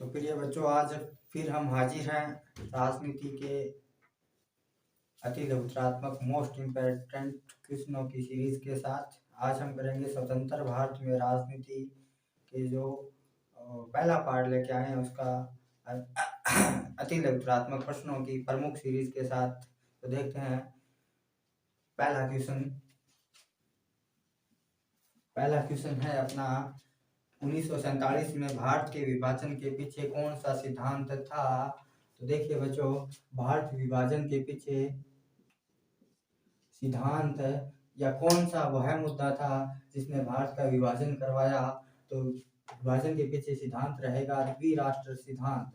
तो प्रिय बच्चों, आज फिर हम हाजिर हैं राजनीति के अति लघुत्रात्मक मोस्ट इम्पोर्टेंट क्वेश्चनों की सीरीज के साथ। आज हम करेंगे स्वतंत्र भारत में राजनीति के जो पहला पार्ट लेके आए हैं उसका अति लघुत्रात्मक प्रश्नों की प्रमुख सीरीज के साथ। तो देखते हैं पहला क्वेश्चन है अपना 1947 में भारत के विभाजन के पीछे कौन सा सिद्धांत था। तो देखिए बच्चों, भारत विभाजन के पीछे सिद्धांत या कौन सा वह मुद्दा था जिसने भारत का विभाजन करवाया। तो विभाजन के पीछे सिद्धांत रहेगा द्विराष्ट्र सिद्धांत।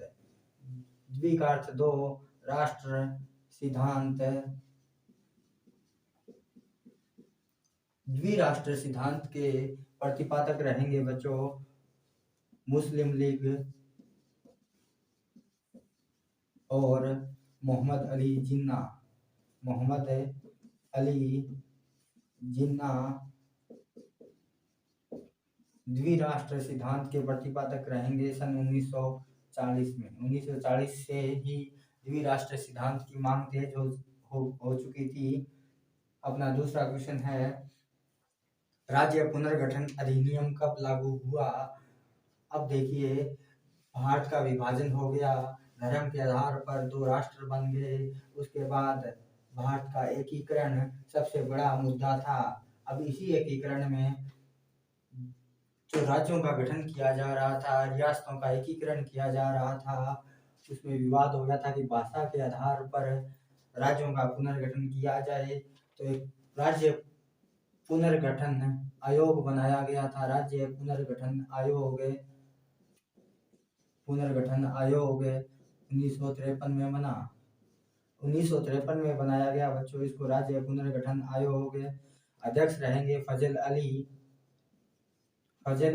द्वि का अर्थ दो, राष्ट्र सिद्धांत। द्विराष्ट्र सिद्धांत के प्रतिपादक रहेंगे बच्चों मुस्लिम लीग और मोहम्मद अली जिन्ना। मोहम्मद अली जिन्ना द्विराष्ट्र सिद्धांत के प्रतिपादक रहेंगे सन 1940 में। 1940 से ही द्विराष्ट्र सिद्धांत की मांग तेज हो चुकी थी। अपना दूसरा क्वेश्चन है राज्य पुनर्गठन अधिनियम कब लागू हुआ। अब देखिए, भारत का विभाजन हो गया, धर्म के आधार पर दो राष्ट्र बन गए, उसके बाद भारत का एकीकरण सबसे बड़ा मुद्दा था। अब इसी एकीकरण में जो राज्यों का गठन किया जा रहा था, रियासतों का एकीकरण किया जा रहा था, उसमें विवाद हो गया था कि भाषा के आधार पर राज्यों का पुनर्गठन किया जाए। तो एक राज्य पुनर्गठन आयोग बनाया गया था। राज्य पुनर्गठन आयोग 1953 में बना। 1953 में बनाया गया बच्चों इसको राज्य पुनर्गठन आयोग। अध्यक्ष रहेंगे फजल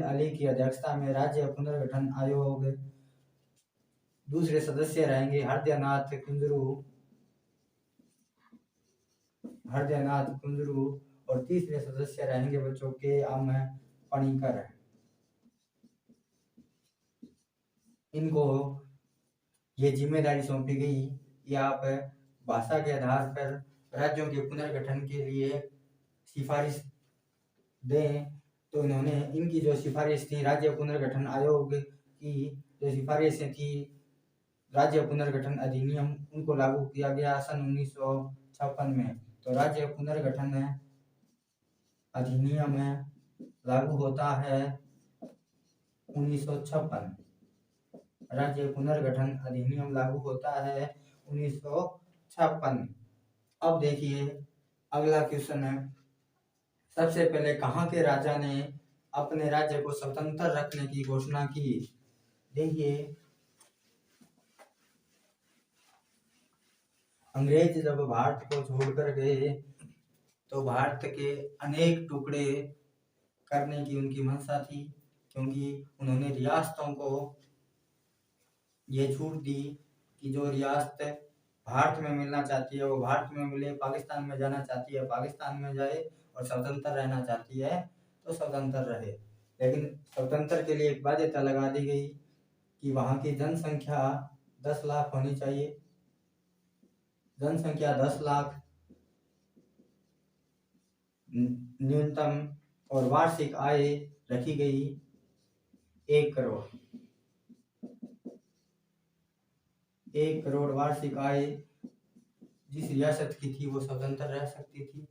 अली की अध्यक्षता में राज्य पुनर्गठन आयोग। दूसरे सदस्य रहेंगे हरदयानाथ कुंजरू और तीसरे सदस्य रहेंगे बच्चों के एम पणिकर। इनको ये जिम्मेदारी सौंपी गई कि आप भाषा के आधार पर राज्यों के पुनर्गठन के लिए सिफारिश दें। तो इन्होंने इनकी जो सिफारिश थी राज्य पुनर्गठन आयोग की जो सिफारिशें थी राज्य पुनर्गठन अधिनियम, उनको लागू किया गया सन 1956 में। तो राज्य पुनर्गठन अधिनियम लागू होता है 1956। राज्य पुनर्गठन अधिनियम लागू होता है 1956। अब देखिए अगला क्वेश्चन है, सबसे पहले कहाँ के राजा ने अपने राज्य को स्वतंत्र रखने की घोषणा की। देखिए, अंग्रेज जब भारत को छोड़कर गए तो भारत के अनेक टुकड़े करने की उनकी मंशा थी, क्योंकि उन्होंने रियासतों को ये छूट दी कि जो रियासत भारत में मिलना चाहती है वो भारत में मिले, पाकिस्तान में जाना चाहती है पाकिस्तान में जाए, और स्वतंत्र रहना चाहती है तो स्वतंत्र रहे। लेकिन स्वतंत्र के लिए एक बाध्यता लगा दी गई कि वहाँ की जनसंख्या 10 लाख होनी चाहिए। जनसंख्या 10 लाख न्यूनतम, और वार्षिक आय रखी गई 1 करोड़। 1 करोड़ वार्षिक आय जिस रियासत की थी वो स्वतंत्र रह सकती थी।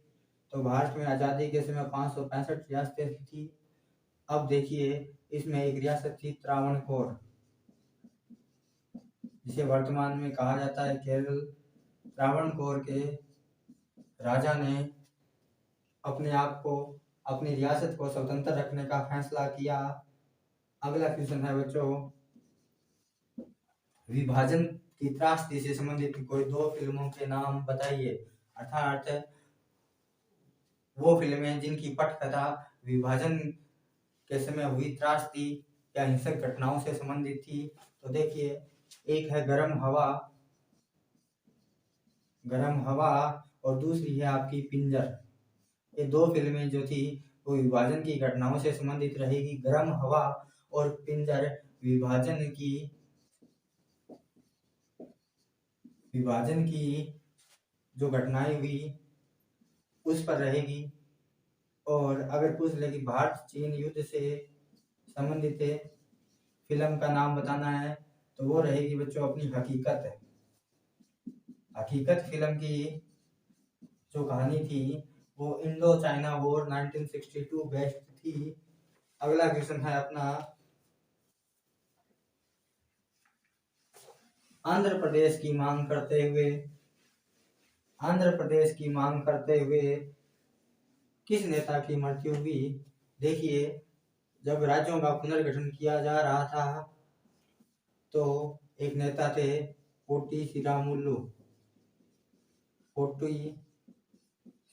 तो भारत में आज़ादी के समय 565 रियासतें थी। अब देखिए, इसमें एक रियासत थी त्रावणकोर, जिसे वर्तमान में कहा जाता है केरल। त्रावणकोर के राजा ने अपने आप को, अपनी रियासत को स्वतंत्र रखने का फैसला किया। अगला क्वेश्चन है बच्चों, विभाजन की त्रासदी से संबंधित कोई 2 फिल्मों के नाम बताइए। अर्थात वो फिल्में जिनकी पटकथा विभाजन के समय हुई त्रासदी या हिंसक घटनाओं से संबंधित थी। तो देखिए, एक है गरम हवा और दूसरी है आपकी पिंजर। ये 2 फिल्में जो थी वो विभाजन की घटनाओं से संबंधित रहेगी। गरम हवा और पिंजर विभाजन की विभाजन की जो घटनाएं हुई उस पर रहेगी। और अगर पूछ ले कि भारत चीन युद्ध से संबंधित फिल्म का नाम बताना है तो वो रहेगी बच्चों अपनी हकीकत। हकीकत फिल्म की जो कहानी थी वो इंडो चाइना वॉर 1962 बेस्ड थी। अगला क्वेश्चन है अपना, आंध्र प्रदेश की मांग करते हुए किस नेता की मृत्यु हुई? देखिए, जब राज्यों का पुनर्गठन किया जा रहा था तो एक नेता थे पोटी श्रीरामुलु। पोटी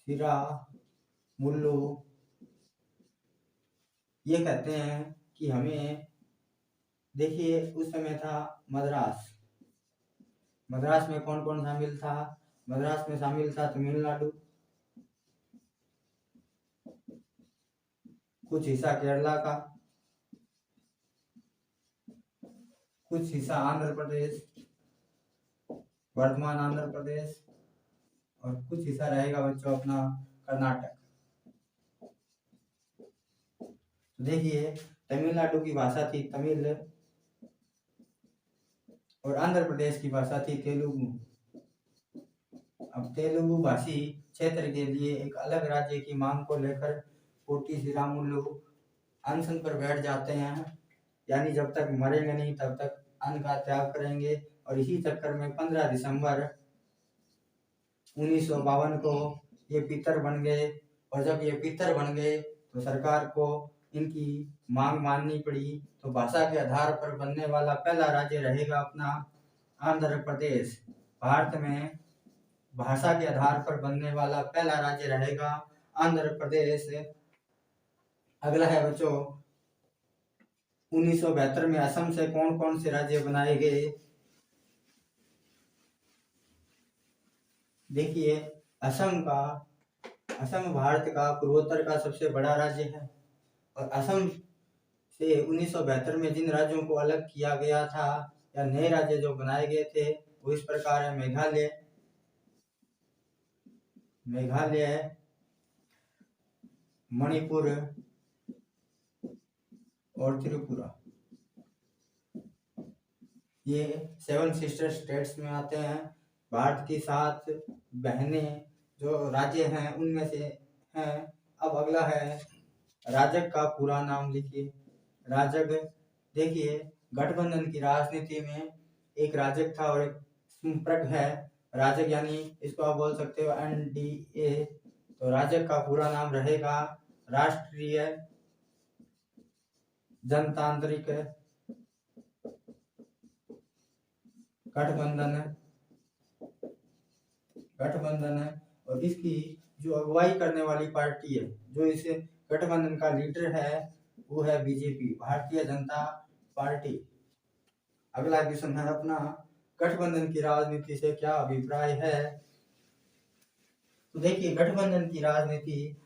श्रीरामुलु ये कहते हैं कि हमें, देखिए उस समय था मद्रास में कौन कौन शामिल था? मद्रास में शामिल था तमिलनाडु, कुछ हिस्सा केरला का, कुछ हिस्सा आंध्र प्रदेश, वर्तमान आंध्र प्रदेश, और कुछ हिस्सा रहेगा बच्चों अपना कर्नाटक। तो देखिए, तमिलनाडु की भाषा थी तमिल और आंध्र प्रदेश की भाषा थी तेलुगु। अब तेलुगु भाषी क्षेत्र के लिए एक अलग राज्य की मांग को लेकर पोटी श्रीरामुलु अनशन पर बैठ जाते हैं, यानी जब तक मरेंगे नहीं तब तक अन्न का त्याग करेंगे। और इसी चक्कर में 15 दिसंबर 1952 को ये पितर बन गए। और जब ये पितर बन गए तो सरकार को इनकी मांग माननी पड़ी। तो भाषा के आधार पर बनने वाला पहला राज्य रहेगा अपना आंध्र प्रदेश। भारत में भाषा के आधार पर बनने वाला पहला राज्य रहेगा आंध्र प्रदेश। अगला है बच्चों, 1972 में असम से कौन कौन से राज्य बनाए गए? देखिए, असम भारत का पूर्वोत्तर का सबसे बड़ा राज्य है। और असम से 1972 में जिन राज्यों को अलग किया गया था या नए राज्य जो बनाए गए थे वो इस प्रकार है: मेघालय, मणिपुर और त्रिपुरा। ये 7 सिस्टर स्टेट्स में आते हैं। भारत की 7 बहनें जो राज्य हैं उनमें से हैं। अब अगला है, राजग का पूरा नाम लिखिए। राजग, देखिए गठबंधन की राजनीति में एक राजग था और एक संप्रग है। राजग यानी इसको आप बोल सकते हो एनडीए। तो राजग का पूरा नाम रहेगा राष्ट्रीय जनतांत्रिक गठबंधन है। और इसकी जो अगुवाई करने वाली पार्टी है, जो इस गठबंधन का लीडर है, वो है बीजेपी, भारतीय जनता पार्टी। अगला क्वेश्चन है अपना, गठबंधन की राजनीति से क्या अभिप्राय है? तो देखिए, गठबंधन की राजनीति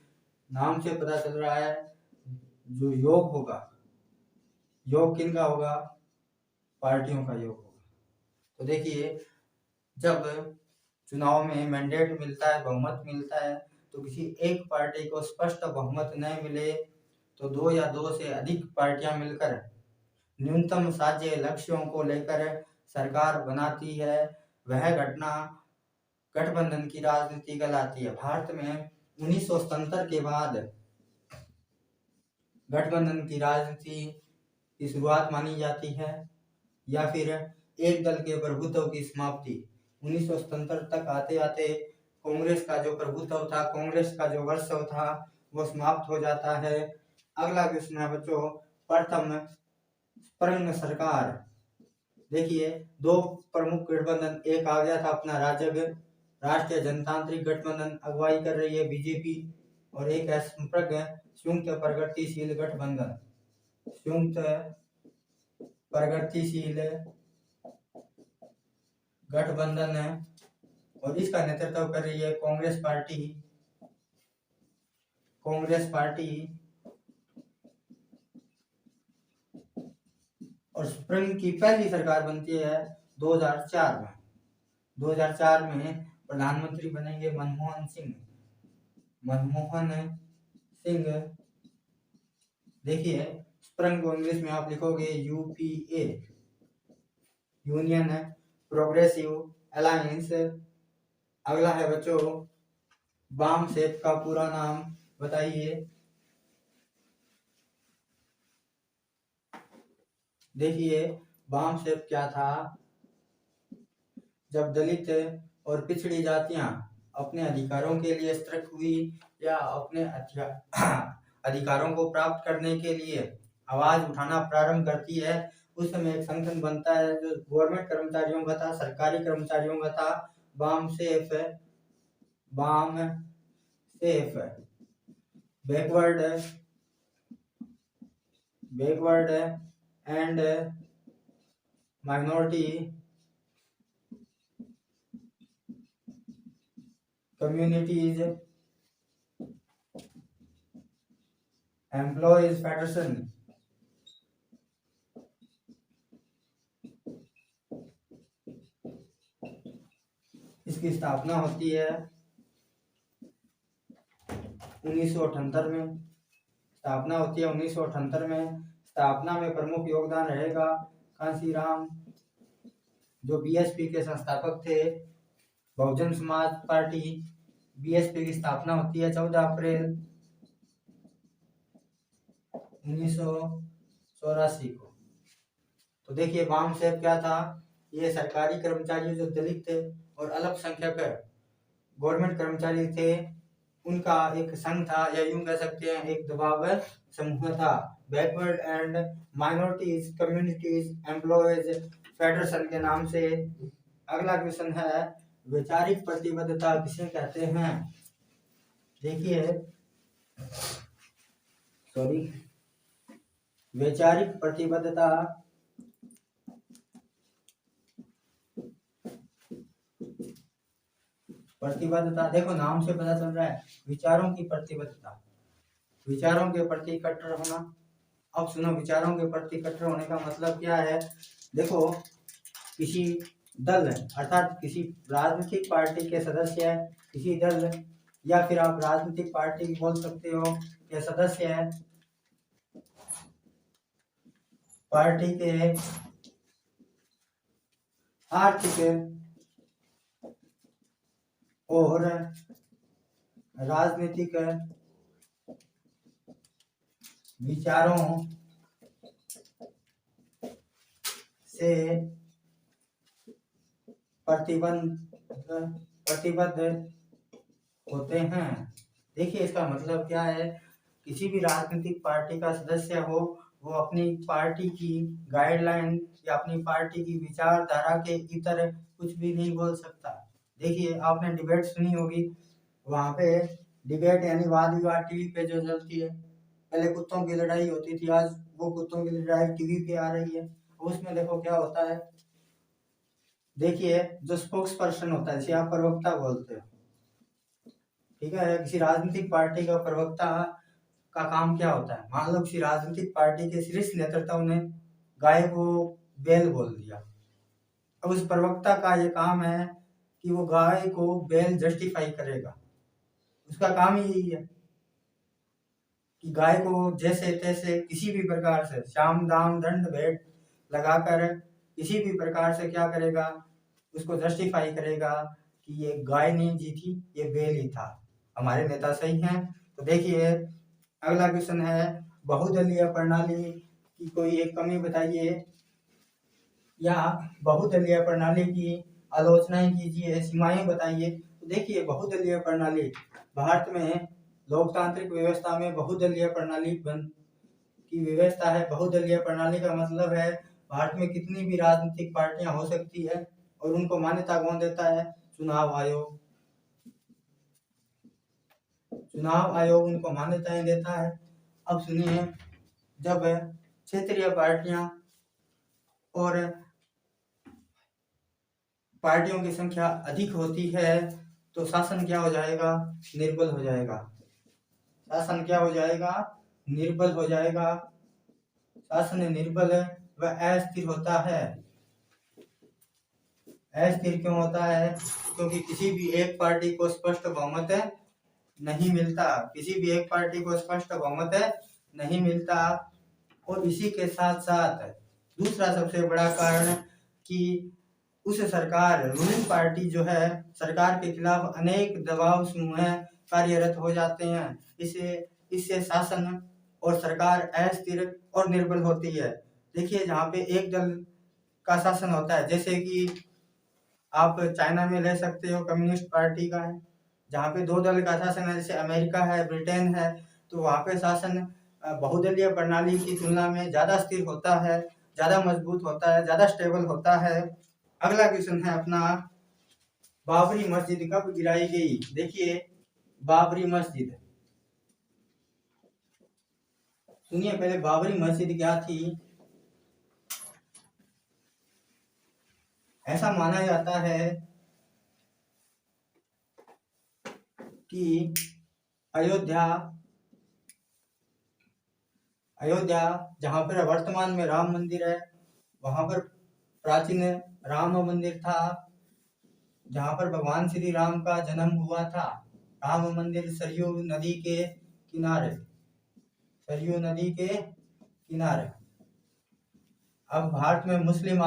नाम से पता चल रहा है, जो योग होगा, योग किनका होगा? पार्टियों का योग होगा। तो देखिए, जब चुनाव में मैंडेट मिलता है, बहुमत मिलता है, तो किसी एक पार्टी को स्पष्ट बहुमत न मिले तो 2 या 2 से अधिक पार्टियां मिलकर न्यूनतम साझे लक्ष्यों को लेकर सरकार बनाती है। वह घटना गठबंधन की राजनीति कहलाती है। भारत में 1977 के बाद गठबंधन की राजनीति की शुरुआत मानी जाती है, या फिर एक दल के प्रभुत्व की समाप्ति। 1977 तक आते आते कांग्रेस का जो प्रभुत्व था, कांग्रेस का जो वर्चस्व था, वो समाप्त हो जाता है। अगला क्वेश्चन है बच्चों, प्रथम स्प्रंग सरकार। देखिए, 2 प्रमुख गठबंधन, एक आ गया था अपना राजग, राष्ट्रीय जनतांत्रिक गठबंधन, अगुवाई कर रही है बीजेपी, और एक है संप्रग संयुक्त प्रगतिशील गठबंधन, संयुक्त प्रगतिशील गठबंधन है, और इसका नेतृत्व कर रही है कांग्रेस पार्टी। और स्प्रिंग की पहली सरकार बनती है 2004 में। 2004 में प्रधानमंत्री बनेंगे मनमोहन सिंह। देखिए स्प्रंग को इंग्लिश में आप लिखोगे यूपीए, यूनियन प्रोग्रेसिव अलायंस। अगला है बच्चों बाम सेफ का पूरा नाम बताइए। देखिए बाम सेफ क्या था? जब दलित और पिछड़ी जातियां अपने अधिकारों के लिए सतर्क हुई या अपने अधिकारों को प्राप्त करने के लिए आवाज उठाना प्रारंभ करती है, उस समय एक संगठन बनता है जो गवर्नमेंट कर्मचारियों का था, सरकारी कर्मचारियों का था, BAMCEF backward and minority communities employees federation. इसकी स्थापना होती है 1978 में। स्थापना में प्रमुख योगदान रहेगा कांशीराम, जो बीएसपी के संस्थापक थे। बहुजन समाज पार्टी बीएसपी की स्थापना होती है 14 अप्रैल 1984 को। तो देखिए बाम सेफ क्या था? ये सरकारी कर्मचारी जो दलित थे और अल्पसंख्यक गवर्नमेंट कर्मचारी थे, उनका एक संघ था, या यूं कह सकते हैं एक दबाव समूह था। Backward and minorities communities employees federation के नाम से। अगला क्वेश्चन है वैचारिक प्रतिबद्धता किसे कहते हैं? देखिए वैचारिक प्रतिबद्धता देखो नाम से पता चल रहा है, विचारों की प्रतिबद्धता, विचारों के प्रति कट्टर होना। अब सुनो, विचारों के प्रति कट्टर होने का मतलब क्या है? देखो किसी दल अर्थात किसी राजनीतिक पार्टी के सदस्य, किसी दल या फिर आप राजनीतिक पार्टी बोल सकते हो के सदस्य है, पार्टी के आर्थिक और राजनीतिक विचारों से प्रतिबद्ध होते हैं। देखिए इसका मतलब क्या है? किसी भी राजनीतिक पार्टी का सदस्य हो, वो अपनी पार्टी की गाइडलाइन या अपनी पार्टी की विचारधारा के इतर कुछ भी नहीं बोल सकता। देखिए आपने डिबेट सुनी होगी, वहां पे डिबेट यानी वाद विवाद टीवी पे जो चलती है। पहले कुत्तों की लड़ाई होती थी, आज वो कुत्तों की लड़ाई टीवी पे आ रही है। उसमें देखो क्या होता है। देखिए जो स्पोक्स पर्सन होता है, जिसे आप प्रवक्ता बोलते हो, ठीक है, किसी राजनीतिक पार्टी का प्रवक्ता का काम क्या होता है? मान लो किसी राजनीतिक पार्टी के शीर्ष नेतृत्व ने गाय को बैल बोल दिया, अब उस प्रवक्ता का ये काम है कि वो गाय को बैल जस्टिफाई करेगा। उसका काम ही यही है कि गाय को जैसे तैसे किसी भी प्रकार से साम दाम दंड भेंट लगाकर किसी भी प्रकार से क्या करेगा, उसको जस्टिफाई करेगा कि ये गाय नहीं जीती, ये बैल ही था, हमारे नेता सही हैं। तो देखिए अगला क्वेश्चन है बहुदलीय प्रणाली की कोई एक कमी बताइए, या बहुदलीय प्रणाली की आलोचनाएं कीजिए, सीमाएं बताइए। तो देखिए बहुदलीय प्रणाली, भारत में लोकतांत्रिक व्यवस्था में बहुदलीय प्रणाली की व्यवस्था है। बहुदलीय प्रणाली का मतलब है भारत में कितनी भी राजनीतिक पार्टियां हो सकती है और उनको मान्यता कौन देता है? चुनाव आयोग। चुनाव आयोग उनको मान्यताएं देता है। अब सुनिए, जब क्षेत्रीय पार्टियां और पार्टियों की संख्या अधिक होती है तो शासन क्या हो जाएगा? निर्बल हो जाएगा। शासन क्या हो जाएगा? निर्बल हो जाएगा। शासन निर्बल व अस्थिर होता है। अस्थिर क्यों होता है? क्योंकि किसी भी एक पार्टी को स्पष्ट बहुमत नहीं मिलता, किसी भी एक पार्टी को स्पष्ट बहुमत नहीं मिलता। और इसी के साथ साथ दूसरा सबसे बड़ा कारण कि उस सरकार रूलिंग पार्टी जो है, सरकार के खिलाफ अनेक दबाव समूह कार्यरत हो जाते हैं। इससे शासन और सरकार अस्थिर और निर्बल होती है। देखिए, जहाँ पे एक दल का शासन होता है, जैसे कि आप चाइना में ले सकते हो, कम्युनिस्ट पार्टी का है। जहाँ पे दो दल का शासन है, जैसे अमेरिका है, ब्रिटेन है, तो वहाँ पे शासन बहुदलीय प्रणाली की तुलना में ज़्यादा स्थिर होता है, ज़्यादा मजबूत होता है, ज़्यादा स्टेबल होता है। अगला क्वेश्चन है अपना, बाबरी मस्जिद कब गिराई गई? देखिए, बाबरी मस्जिद, सुनिए पहले बाबरी मस्जिद क्या थी। ऐसा माना जाता है कि अयोध्या जहाँ पर वर्तमान में राम मंदिर है, वहां पर प्राचीन राम मंदिर था, जहाँ पर भगवान श्री राम का जन्म हुआ था। राम मंदिर सरयू नदी के किनारे, सरयू नदी के किनारे। अब भारत में मुस्लिम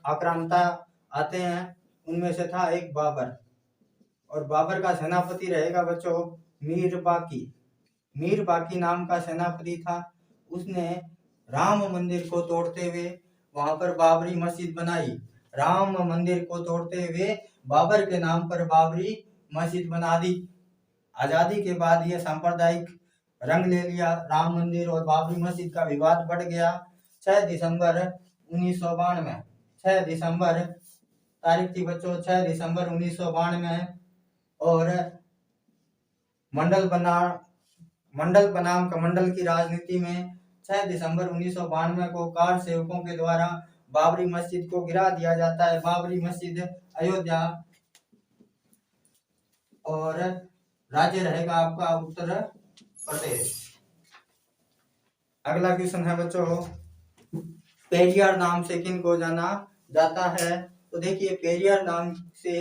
आक्रांता आते हैं, उनमें से था एक बाबर, और बाबर का सेनापति रहेगा बच्चों मीर बाकी। मीर बाकी नाम का सेनापति था। उसने राम मंदिर को तोड़ते हुए वहां पर बाबरी मस्जिद बनाई। राम मंदिर को तोड़ते हुए बाबर के नाम पर बाबरी मस्जिद बना दी। आजादी के बाद यह सांप्रदायिक रंग ले लिया। राम मंदिर और बाबरी मस्जिद का विवाद बढ़ गया। 6 दिसंबर 1992, 6 दिसंबर तारीख थी बच्चों, 6 दिसंबर 1992, और मंडल बनाम कमंडल की राजनीति में 6 दिसंबर 1992 को कार सेवकों के द्वारा बाबरी मस्जिद को गिरा दिया जाता है। बाबरी मस्जिद अयोध्या, और राज्य रहेगा आपका उत्तर प्रदेश। अगला क्वेश्चन है बच्चों, पेरियार नाम से किन को जाना जाता है? तो देखिए, पेरियार नाम से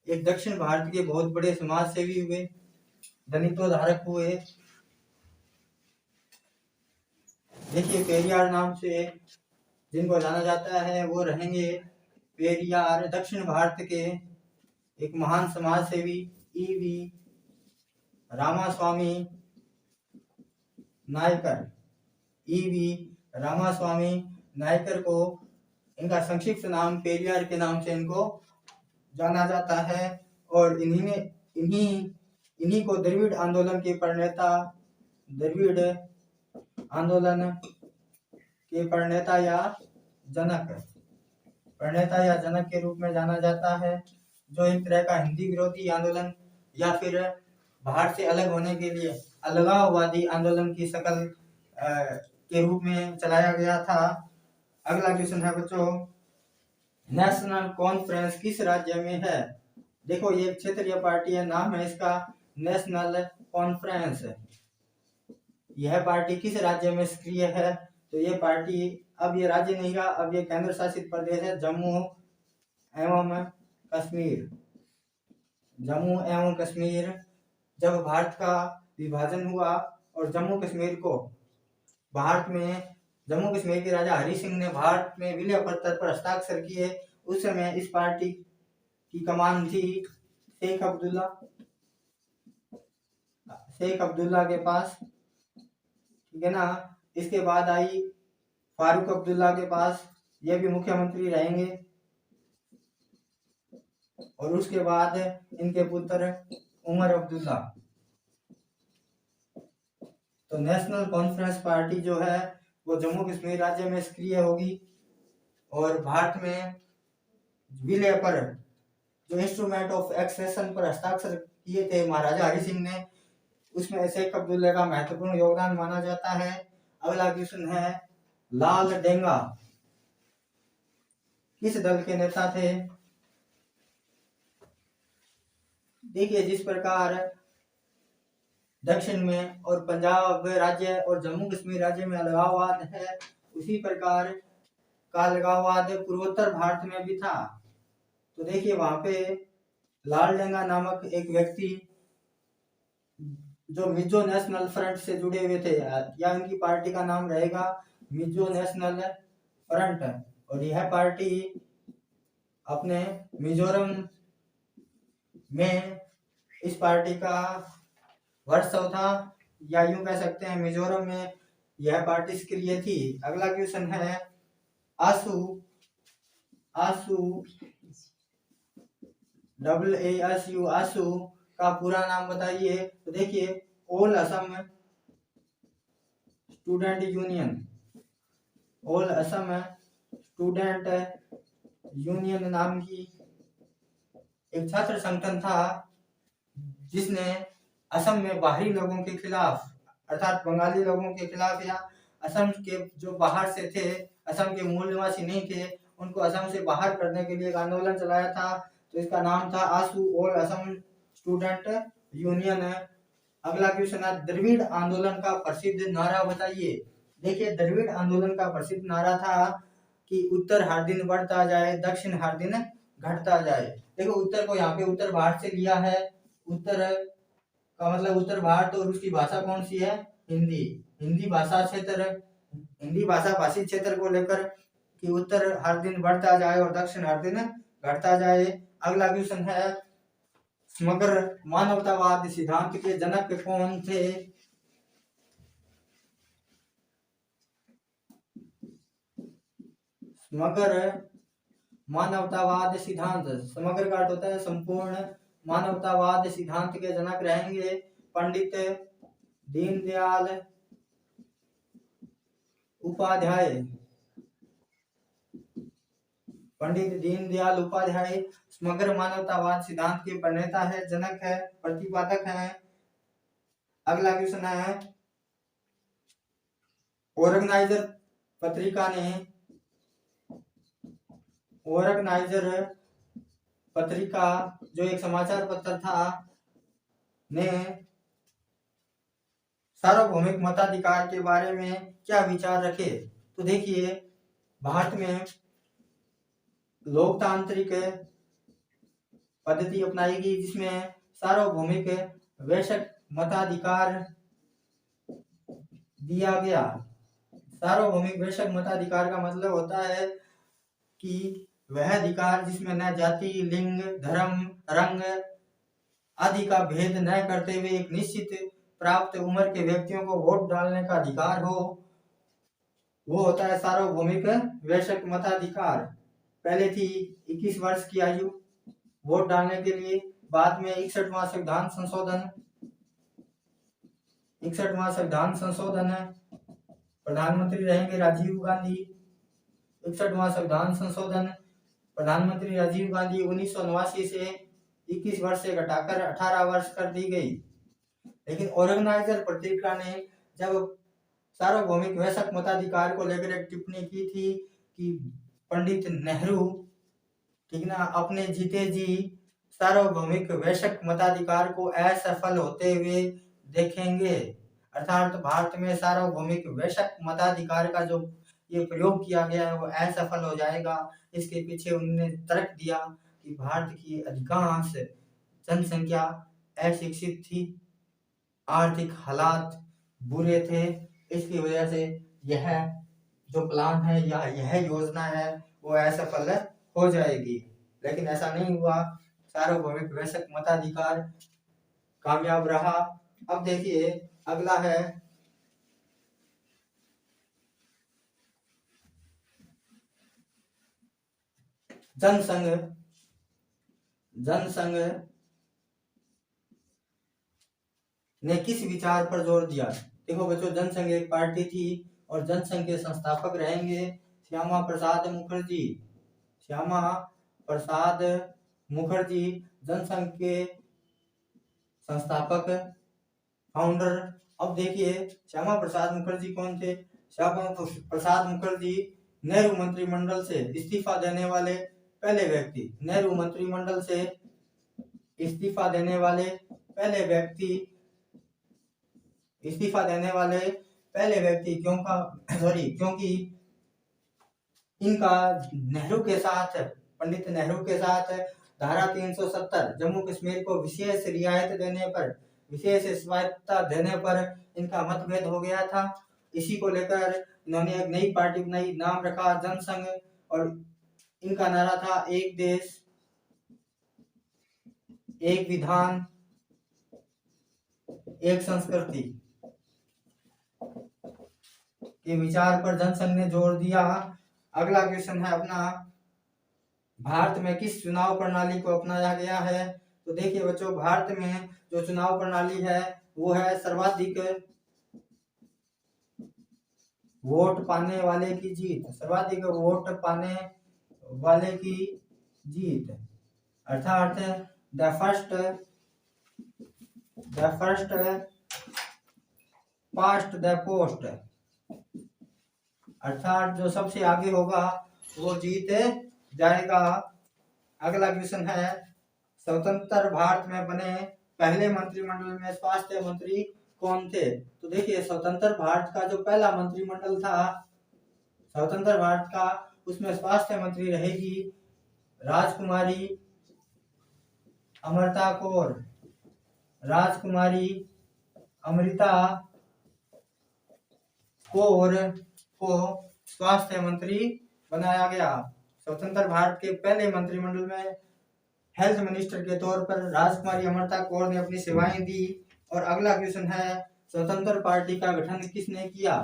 एक दक्षिण भारत के बहुत बड़े समाज सेवी हुए, दलितोद्धारक हुए। देखिए, पेरियार नाम से जिनको जाना जाता है वो रहेंगे पेरियार, दक्षिण भारत के एक महान समाज सेवी ईवी रामास्वामी नायकर। ईवी रामास्वामी नायकर को, इनका संक्षिप्त नाम पेरियार के नाम से इनको जाना जाता है। और इन्हीं को द्रविड़ आंदोलन के प्रणेता या जनक के रूप में जाना जाता है, जो एक तरह का हिंदी विरोधी आंदोलन या फिर भारत से अलग होने के लिए अलगाववादी आंदोलन की शक्ल के रूप में चलाया गया था। अगला क्वेश्चन है बच्चों, नेशनल कॉन्फ्रेंस किस राज्य में है? देखो, ये क्षेत्रीय पार्टी है, नाम है इसका नेशनल कॉन्फ्रेंस। यह पार्टी किस राज्य में सक्रिय है? तो ये पार्टी, अब ये राज्य नहीं रहा, अब ये केंद्र शासित प्रदेश है, जम्मू एवं कश्मीर। जब भारत का विभाजन हुआ और जम्मू कश्मीर के राजा हरि सिंह ने भारत में विलय पत्र पर हस्ताक्षर किए, उस समय इस पार्टी की कमान थी शेख अब्दुल्ला के पास, ठीक है ना। इसके बाद आई फारूक अब्दुल्ला के पास, ये भी मुख्यमंत्री रहेंगे। और उसके बाद इनके पुत्र उमर अब्दुल्ला। तो नेशनल कॉन्फ्रेंस पार्टी जो है वो जम्मू कश्मीर राज्य में सक्रिय होगी। और भारत में विलय पर जो इंस्ट्रूमेंट ऑफ एक्सेशन पर हस्ताक्षर किए थे महाराजा हरि सिंह ने, उसमें शेख अब्दुल्ला का महत्वपूर्ण योगदान माना जाता है। अगला क्वेश्चन है, लाल डेंगा किस दल के नेता थे? देखिए, जिस प्रकार दक्षिण में और पंजाब राज्य और जम्मू कश्मीर राज्य में अलगाववाद है, उसी प्रकार का अलगाववाद पूर्वोत्तर भारत में भी था। तो देखिए वहां पे लालडेंगा नामक एक व्यक्ति जो मिजो नेशनल फ्रंट से जुड़े हुए थे, या उनकी पार्टी का नाम रहेगा मिजो नेशनल फ्रंट, और यह पार्टी अपने मिजोरम में इस पार्टी का वर्चस्व था, या यूं कह सकते हैं मिजोरम में यह पार्टी सक्रिय थी। अगला क्वेश्चन है आसू, आसू ASU आसू का पूरा नाम बताइए। तो देखिए all Assam student union, all Assam student union नाम की एक छात्र संगठन था, जिसने असम में बाहरी लोगों के खिलाफ, अर्थात बंगाली लोगों के खिलाफ, या असम के जो बाहर से थे, असम के मूल निवासी नहीं थे, उनको असम से बाहर करने के लिए एक आंदोलन चलाया था। तो इसका नाम था आसू, ऑल असम स्टूडेंट यूनियन। अगला क्वेश्चन है द्रविड़ आंदोलन का प्रसिद्ध नारा बताइए। देखिए द्रविड़ आंदोलन का प्रसिद्ध नारा था कि उत्तर हर दिन बढ़ता जाए, दक्षिण हर दिन घटता जाए। देखो उत्तर को यहाँ पे उत्तर भारत से लिया है, उत्तर का मतलब उत्तर भारत, और उसकी भाषा कौन सी है? हिंदी। हिंदी भाषा क्षेत्र, हिंदी भाषा भाषी क्षेत्र को लेकर कि उत्तर हर दिन बढ़ता जाए और दक्षिण हर दिन घटता जाए। अगला क्वेश्चन है समग्र मानवतावाद सिद्धांत के जनक कौन थे? समग्र मानवतावाद सिद्धांत, समग्र का अर्थ होता है संपूर्ण, मानवतावाद सिद्धांत के जनक रहेंगे पंडित दीनदयाल उपाध्याय। पंडित दीनदयाल उपाध्याय समग्र मानवतावाद सिद्धांत के प्रणेता है, जनक है, प्रतिपादक है। अगला क्वेश्चन है ऑर्गेनाइजर पत्रिका ने, ऑर्गेनाइजर पत्रिका जो एक समाचार पत्र था, ने सार्वभौमिक मताधिकार के बारे में क्या विचार रखे? तो देखिए भारत में लोकतांत्रिक पद्धति अपनाई गई, जिसमें सार्वभौमिक वैश्विक मताधिकार दिया गया। सार्वभौमिक वैश्विक मताधिकार का मतलब होता है कि वह अधिकार जिसमें न जाति, लिंग, धर्म, रंग आदि का भेद न करते हुए एक निश्चित प्राप्त उम्र के व्यक्तियों को वोट डालने का अधिकार हो, वो होता है सार्वभौमिक वैश्विक मताधिकार। पहले थी 21 वर्ष की आयु वोट डालने के लिए, बाद में 61वां संविधान संशोधन, 61वां संविधान संशोधन, प्रधानमंत्री रहेंगे राजीव गांधी। 61वां संविधान संशोधन, प्रधानमंत्री राजीव गांधी 1989 से 21 वर्ष से घटाकर 18 वर्ष कर दी गई। लेकिन ऑर्गेनाइजर पत्रिका ने जब सार्वभौमिक वैश्विक मताधिकार को लेकर एक टिप्पणी की थी कि पंडित नेहरू, ठीक ना, अपने जीते जी सार्वभौमिक वैश्विक मताधिकार को असफल होते हुए देखेंगे, अर्थात भारत में सार्वभौमिक वैश्विक मताधिकार का जो ये प्रयोग किया गया है वो असफल हो जाएगा। इसके पीछे उन्होंने तर्क दिया कि भारत की अधिकांश जनसंख्या अशिक्षित थी, आर्थिक हालात बुरे थे, इसकी वजह से यह जो प्लान है या यह योजना है वो असफल हो जाएगी। लेकिन ऐसा नहीं हुआ, सार्वभौमिक वैश्विक मताधिकार कामयाब रहा। अब देखिए अगला है जनसंघ। जनसंघ ने किस विचार पर जोर दिया? देखो बच्चों, जनसंघ एक पार्टी थी और जनसंघ के संस्थापक रहेंगे श्यामा प्रसाद मुखर्जी। श्यामा प्रसाद मुखर्जी जनसंघ के संस्थापक, फाउंडर। अब देखिए श्यामा प्रसाद मुखर्जी कौन थे? श्यामा प्रसाद मुखर्जी नेहरू मंत्रिमंडल से इस्तीफा देने वाले पहले व्यक्ति, नेहरू मंत्रिमंडल से इस्तीफा देने वाले पहले व्यक्ति, इस्तीफा देने वाले पहले व्यक्ति क्योंकि इनका नेहरू के साथ, पंडित नेहरू के साथ धारा 370 जम्मू कश्मीर को विशेष रियायत देने पर, विशेष स्वायत्तता देने पर इनका मतभेद हो गया था। इसी को लेकर इन्होंने एक नई पार्टी बनाई, नाम रखा जनसंघ, और इनका नारा था एक देश एक विधान एक संस्कृति के विचार पर जनसंघ ने जोर दिया। अगला क्वेश्चन है अपना, भारत में किस चुनाव प्रणाली को अपनाया गया है? तो देखिए बच्चों, भारत में जो चुनाव प्रणाली है वो है सर्वाधिक वोट पाने वाले की जीत, सर्वाधिक वोट पाने वाले की जीत, अर्थात the first past the post, अर्थात जो सबसे आगे होगा वो जीत जाएगा। अगला क्वेश्चन है, स्वतंत्र भारत में बने पहले मंत्रिमंडल में स्वास्थ्य मंत्री कौन थे? तो देखिए, स्वतंत्र भारत का जो पहला मंत्रिमंडल था स्वतंत्र भारत का, उसमें स्वास्थ्य मंत्री रहेगी राजकुमारी अमृता कौर, राजकुमारी अमृता कौर को स्वास्थ्य मंत्री बनाया गया। स्वतंत्र भारत के पहले मंत्रिमंडल में हेल्थ मिनिस्टर के तौर पर राजकुमारी अमृता कौर ने अपनी सेवाएं दी। और अगला क्वेश्चन है, स्वतंत्र पार्टी का गठन किसने किया?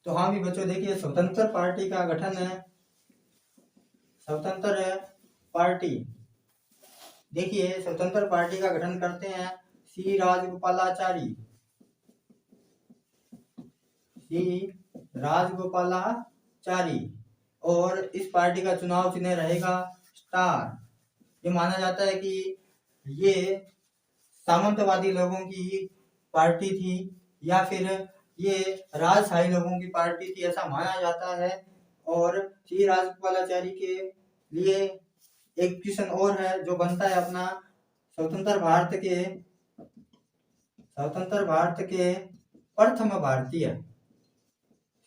तो हाँ भी बच्चों, देखिए स्वतंत्र पार्टी का गठन है, स्वतंत्र पार्टी, देखिए स्वतंत्र पार्टी का गठन करते हैं सी राजगोपालाचारी, और इस पार्टी का चुनाव चिन्ह रहेगा स्टार। ये माना जाता है कि ये सामंतवादी लोगों की पार्टी थी या फिर ये राजशाही लोगों की पार्टी थी, ऐसा माना जाता है। और श्री राजगोपालाचारी के लिए एक क्वेश्चन और है जो बनता है अपना, स्वतंत्र भारत के प्रथम भारतीय,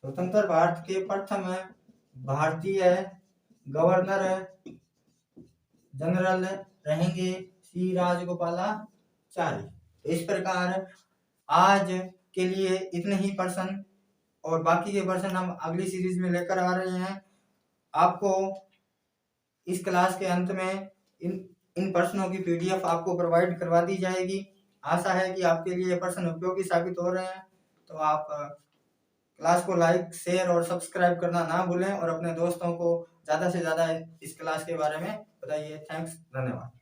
स्वतंत्र भारत के प्रथम भारतीय गवर्नर जनरल रहेंगे श्री राजगोपालाचारी। इस प्रकार आज के लिए इतने ही प्रश्न, और बाकी के प्रश्न हम अगली सीरीज में लेकर आ रहे हैं। आपको इस क्लास के अंत में इन प्रश्नों की पीडीएफ आपको प्रोवाइड करवा दी जाएगी। आशा है कि आपके लिए प्रश्न उपयोगी साबित हो रहे हैं। तो आप क्लास को लाइक, शेयर और सब्सक्राइब करना ना भूलें, और अपने दोस्तों को ज़्यादा से ज़्यादा इस क्लास के बारे में बताइए। थैंक्स, धन्यवाद।